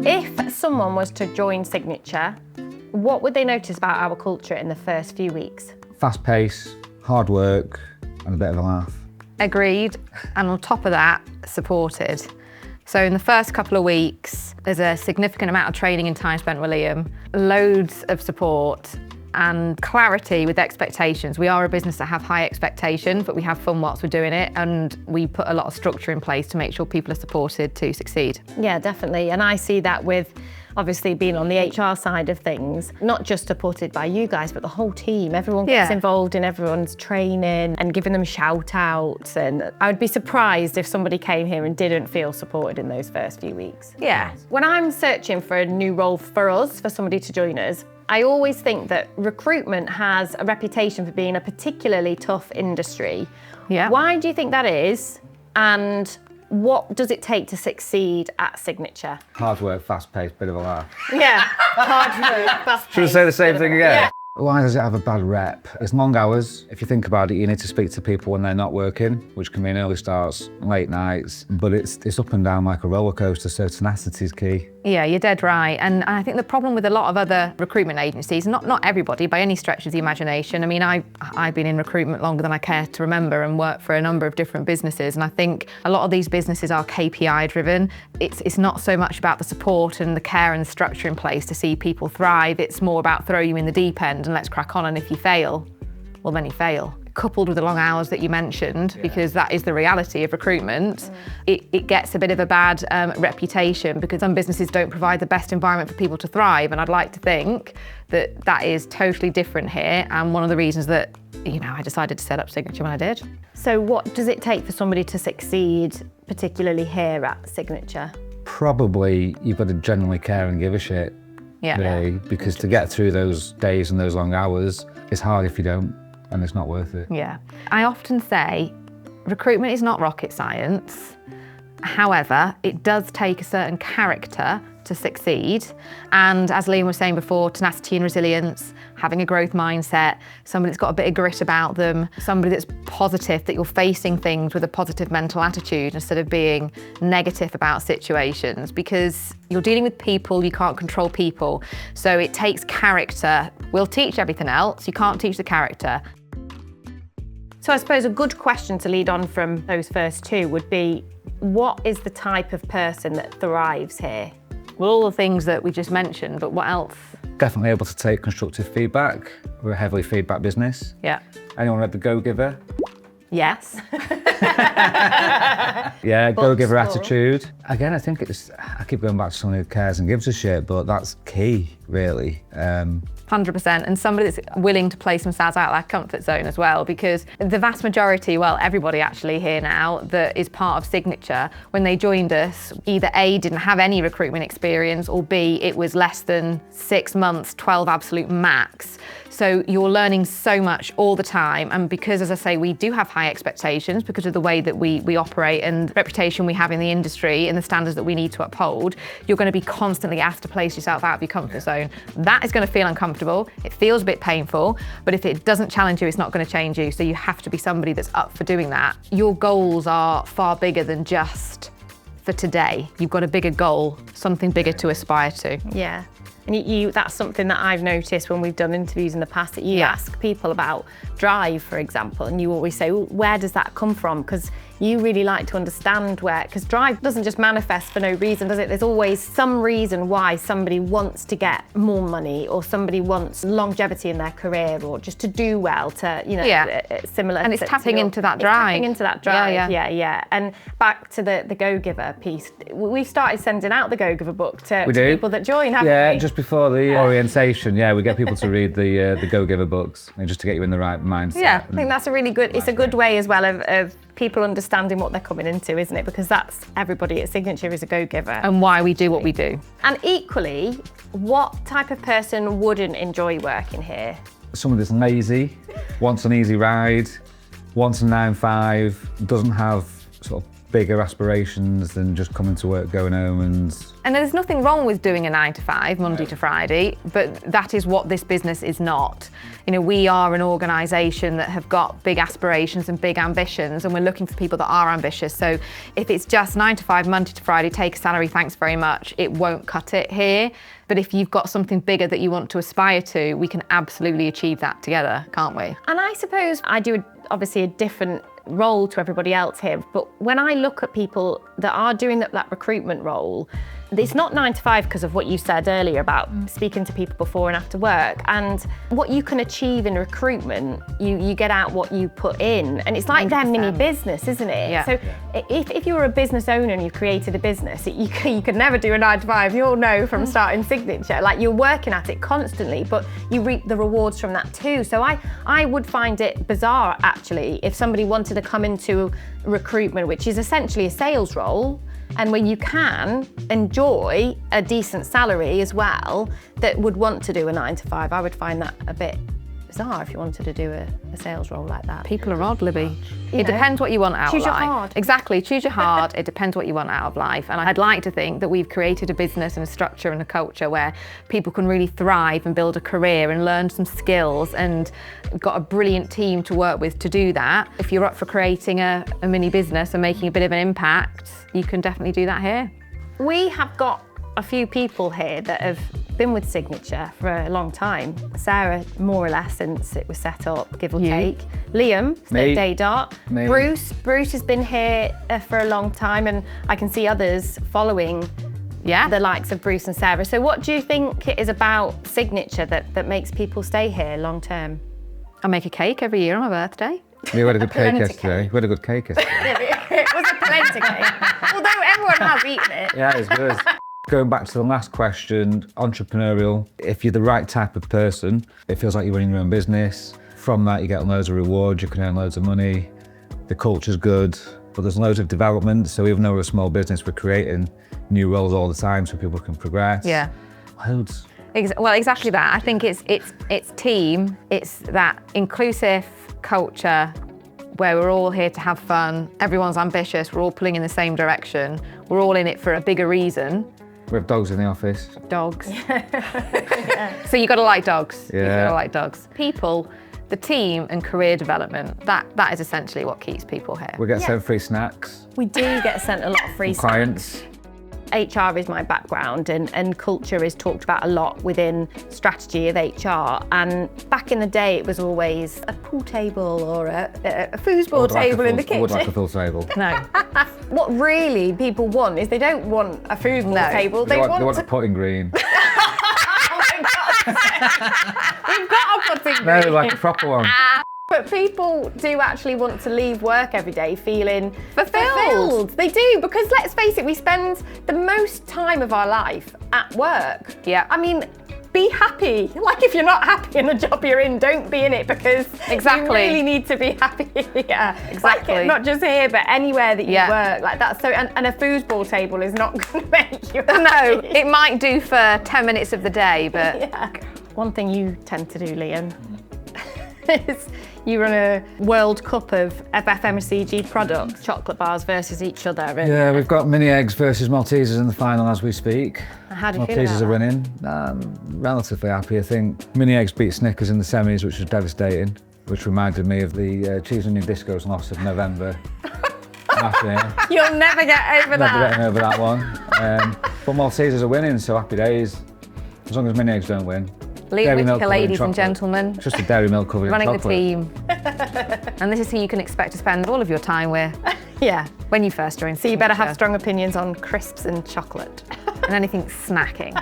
If someone was to join Signature, what would they notice about our culture in the first few weeks? Fast pace, hard work, and a bit of a laugh. Agreed, and on top of that, supported. So in the first couple of weeks, there's a significant amount of training and time spent with Liam, loads of support and clarity with expectations. We are a business that have high expectations, but we have fun whilst we're doing it, and we put a lot of structure in place to make sure people are supported to succeed. Yeah, definitely. And I see that with obviously being on the HR side of things, not just supported by you guys, but the whole team. Everyone gets involved in everyone's training and giving them shout outs. And I would be surprised if somebody came here and didn't feel supported in those first few weeks. Yeah. When I'm searching for a new role for us, for somebody to join us, I always think that recruitment has a reputation for being a particularly tough industry. Yeah. Why do you think that is? And what does it take to succeed at Signature? Hard work, fast pace, bit of a laugh. Yeah, hard work, fast pace. Should I say the same thing again? Yeah. Why does it have a bad rep? It's long hours. If you think about it, you need to speak to people when they're not working, which can mean early starts, late nights, but it's up and down like a roller coaster, so tenacity is key. Yeah, you're dead right. And I think the problem with a lot of other recruitment agencies, not everybody by any stretch of the imagination. I mean, I've been in recruitment longer than I care to remember and worked for a number of different businesses. And I think a lot of these businesses are KPI driven. It's not so much about the support and the care and the structure in place to see people thrive. It's more about throw you in the deep end and let's crack on. And if you fail, well, then you fail. Coupled with the long hours that you mentioned, because that is the reality of recruitment, it gets a bit of a bad reputation because some businesses don't provide the best environment for people to thrive. And I'd like to think that that is totally different here. And one of the reasons that, I decided to set up Signature when I did. So what does it take for somebody to succeed, particularly here at Signature? Probably you've got to genuinely care and give a shit, really, because to get through those days and those long hours, it's hard if you don't. And it's not worth it. Yeah. I often say recruitment is not rocket science. However, it does take a certain character to succeed. And as Liam was saying before, tenacity and resilience, having a growth mindset, somebody that's got a bit of grit about them, somebody that's positive, that you're facing things with a positive mental attitude instead of being negative about situations, because you're dealing with people, you can't control people. So it takes character. We'll teach everything else, you can't teach the character. So I suppose a good question to lead on from those first two would be, what is the type of person that thrives here? Well, all the things that we just mentioned, but what else? Definitely able to take constructive feedback. We're a heavily feedback business. Yeah. Anyone read The Go-Giver? Yes. Yeah, go-giver attitude. Again, I think I keep going back to someone who cares and gives a shit, but that's key, really. 100%, and somebody that's willing to place themselves out of their comfort zone as well, because the vast majority, well, everybody actually here now that is part of Signature, when they joined us, either A, didn't have any recruitment experience, or B, it was less than 6 months, 12 absolute max. So you're learning so much all the time, and because, as I say, we do have high expectations because of the way that we operate and the reputation we have in the industry and the standards that we need to uphold, you're going to be constantly asked to place yourself out of your comfort zone. That is going to feel uncomfortable, it feels a bit painful, but if it doesn't challenge you, it's not going to change you, so you have to be somebody that's up for doing that. Your goals are far bigger than just for today. You've got a bigger goal, something bigger to aspire to. Yeah. And that's something that I've noticed when we've done interviews in the past, that you ask people about drive, for example, and you always say, well, where does that come from? Because you really like to understand because drive doesn't just manifest for no reason, does it? There's always some reason why somebody wants to get more money, or somebody wants longevity in their career, or just to do well, to, similar. And it's tapping into that drive. Tapping into that drive, yeah. And back to the Go-Giver piece, we started sending out the Go-Giver book to people that join, haven't we? Just before the orientation, we get people to read the Go-Giver books, just to get you in the right mindset. Yeah, I think that's a really good, it's a good way as well of people understanding what they're coming into, isn't it? Because that's everybody at Signature is a go-giver. And why we do what we do. And equally, what type of person wouldn't enjoy working here? Someone that's lazy, wants an easy ride, wants a 9-5, doesn't have sort of bigger aspirations than just coming to work, going home And there's nothing wrong with doing a 9 to 5, Monday to Friday, but that is what this business is not. You know, we are an organisation that have got big aspirations and big ambitions, and we're looking for people that are ambitious. So if it's just 9 to 5, Monday to Friday, take a salary, thanks very much, it won't cut it here. But if you've got something bigger that you want to aspire to, we can absolutely achieve that together, can't we? And I suppose I do obviously a different role to everybody else here, but when I look at people that are doing that recruitment role, it's not 9 to 5 because of what you said earlier about speaking to people before and after work. And what you can achieve in recruitment, you get out what you put in. And it's like their mini business, isn't it? Yeah. So if you're a business owner and you've created a business, you could never do a 9 to 5. You'll know from starting Signature. Like, you're working at it constantly, but you reap the rewards from that too. So I would find it bizarre, actually, if somebody wanted to come into recruitment, which is essentially a sales role, and where you can enjoy a decent salary as well, that would want to do a 9 to 5. I would find that a bit bizarre if you wanted to do a sales role like that. People are odd, Libby. It depends what you want out of life. Choose your hard. Exactly, choose your hard. It depends what you want out of life. And I'd like to think that we've created a business and a structure and a culture where people can really thrive and build a career and learn some skills, and we've got a brilliant team to work with to do that. If you're up for creating a mini business and making a bit of an impact, you can definitely do that here. We have got a few people here that have been with Signature for a long time. Sarah, more or less, since it was set up, give or take. Liam, Me. Day Dart. Me. Bruce has been here for a long time, and I can see others following the likes of Bruce and Sarah. So what do you think it is about Signature that makes people stay here long term? I make a cake every year on my birthday. we had a good cake Plenty yesterday. We had a good cake yesterday. It was a plenty cake, although everyone has eaten it. Yeah, it's good. Going back to the last question, entrepreneurial, if you're the right type of person, it feels like you're running your own business. From that, you get loads of rewards, you can earn loads of money, the culture's good, but there's loads of development. So even though we're a small business, we're creating new roles all the time so people can progress. Yeah. Loads. Well, exactly that. I think it's team, it's that inclusive culture where we're all here to have fun, everyone's ambitious, we're all pulling in the same direction, we're all in it for a bigger reason. We have dogs in the office. Dogs. So you got to like dogs. Yeah. You got to like dogs. People, the team and career development, that is essentially what keeps people here. We get sent free snacks. We do get sent a lot of free from clients. HR is my background, and culture is talked about a lot within strategy of HR. And back in the day, it was always a pool table or a foosball table in the kitchen. I would like a full table. No. What really people want is they don't want a foosball table. They want a putting green. Oh my God. We've got a putting green. No, like a proper one. But people do actually want to leave work every day feeling fulfilled. They do, because let's face it, we spend the most time of our life at work. Yeah. I mean, be happy. Like, if you're not happy in the job you're in, don't be in it, because Exactly. you really need to be happy. Yeah, Exactly. Like, not just here, but anywhere that you Yeah. work. Like, that's so. And a foosball table is not going to make you happy. No, it might do for 10 minutes of the day, but Yeah. One thing you tend to do, Liam, is you run a World Cup of FMCG products, chocolate bars versus each other. And Yeah, we've got mini eggs versus Maltesers in the final as we speak. How do you feel Maltesers about are winning. Relatively happy, I think. Mini eggs beat Snickers in the semis, which was devastating, which reminded me of the Cheese Onion Disco's loss of November last year. You'll never get over Never that. getting over that one. But Maltesers are winning, so happy days. As long as mini eggs don't win. Lee Dairy milk Whittaker, covered in ladies and chocolate. gentlemen, It's just a dairy milk covered in running the chocolate. team. And this is who you can expect to spend all of your time with Yeah. when you first join. So you better have Signature. strong opinions on crisps and chocolate. And anything snacking.